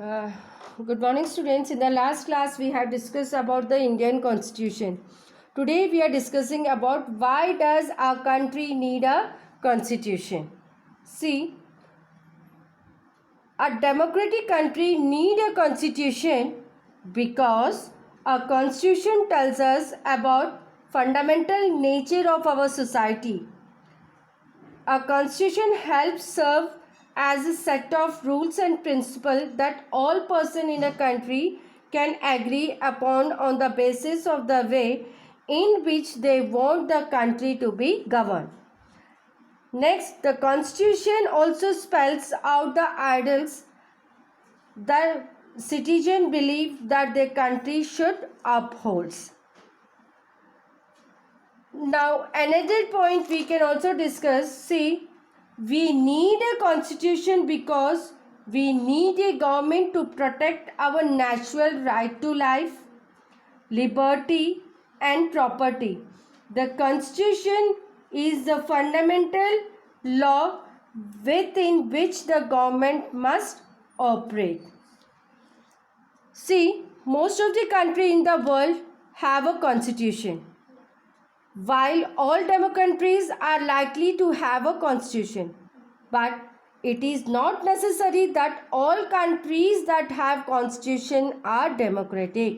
Uh, Good morning, students. In the last class, we have discussed about the Indian Constitution. Today, we are discussing about why does our country need a constitution. See, a democratic country need a constitution because a constitution tells us about fundamental nature of our society. A constitution helps serve as a set of rules and principles that all persons in a country can agree upon on the basis of the way in which they want the country to be governed. Next, the constitution also spells out the ideals that citizens believe that their country should uphold. Now, another point we can also discuss, see, we need a constitution because we need a government to protect our natural right to life, liberty and property. The constitution is the fundamental law within which the government must operate. See, most of the countries in the world have a constitution. While all democracies are likely to have a constitution, but it is not necessary that all countries that have constitution are democratic.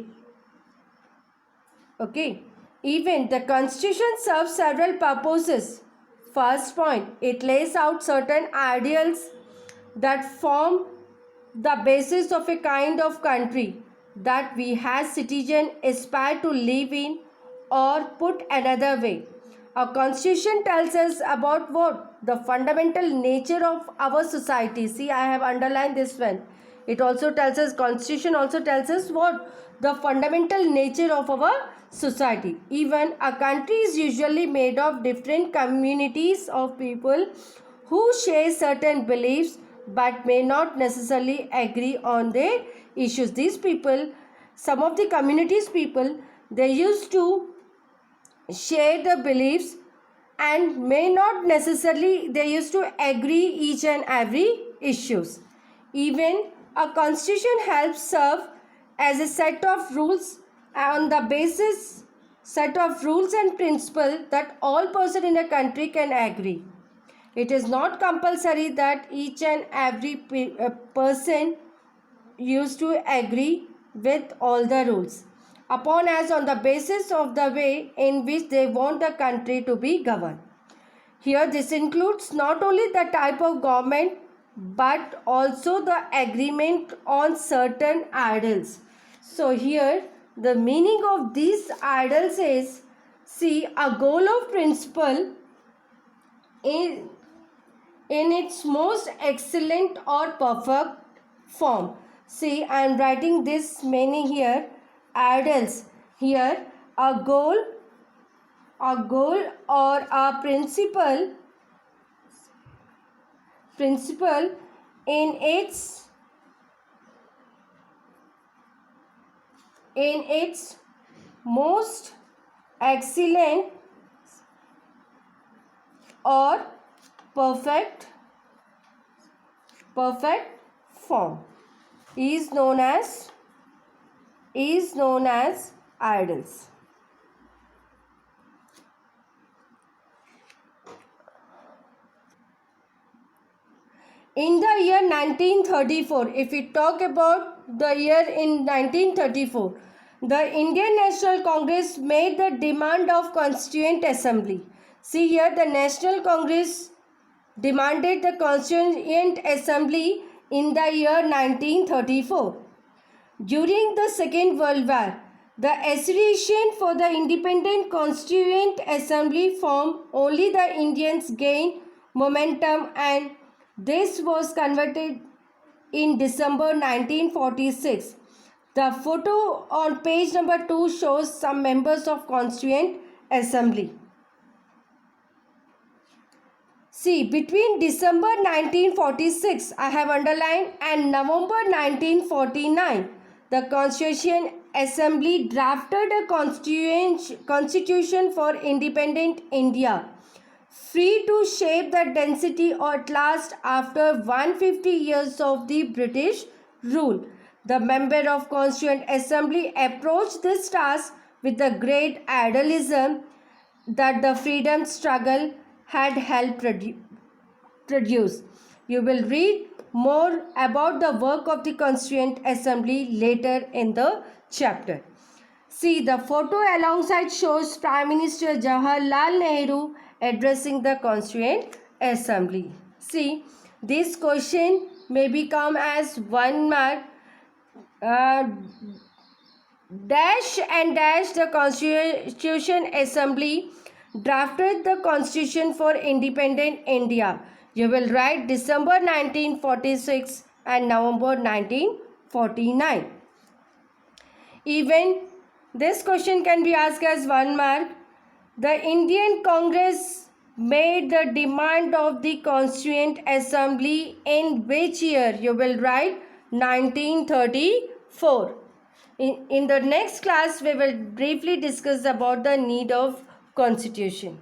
Okay, even the constitution serves several purposes. First point, it lays out certain ideals that form the basis of a kind of country that we as citizens aspire to live in, or put another way, a constitution tells us about what? The fundamental nature of our society. See, I have underlined this one. It also tells us, constitution also tells us what? The fundamental nature of our society. Even a country is usually made of different communities of people who share certain beliefs but may not necessarily agree on their issues. These people, some of the communities people, they used to share the beliefs and may not necessarily they used to agree each and every issues. Even a constitution helps serve as a set of rules on the basis set of rules and principles that all person in a country can agree. It is not compulsory that each and every person used to agree with all the rules upon as on the basis of the way in which they want the country to be governed. Here this includes not only the type of government but also the agreement on certain ideals. So here the meaning of these ideals is, see, a goal of principle in its most excellent or perfect form. See, I am writing this meaning here, ideals. Here, a goal or a principle in its most excellent or perfect form is known as ideals. In the year 1934, if we talk about the year in 1934, the Indian National Congress made the demand of Constituent Assembly. See here, the National Congress demanded the Constituent Assembly in the year 1934. During the Second World War, the aspiration for the independent Constituent Assembly formed only the Indians gained momentum, and this was converted in December 1946. The photo on page number 2 shows some members of Constituent Assembly. See, between December 1946, I have underlined, and November 1949, the Constituent Assembly drafted a constitution for independent India, free to shape the density at last after 150 years of the British rule. The member of Constituent Assembly approached this task with the great idealism that the freedom struggle had helped produce. You will read more about the work of the Constituent Assembly later in the chapter. See, the photo alongside shows Prime Minister Jawaharlal Nehru addressing the Constituent Assembly. See, this question may become as 1 mark. Dash and dash the Constitution Assembly drafted the Constitution for Independent India. You will write December 1946 and November 1949. Even this question can be asked as 1 mark. The Indian Congress made the demand of the Constituent Assembly in which year? You will write 1934. In the next class, we will briefly discuss about the need of constitution.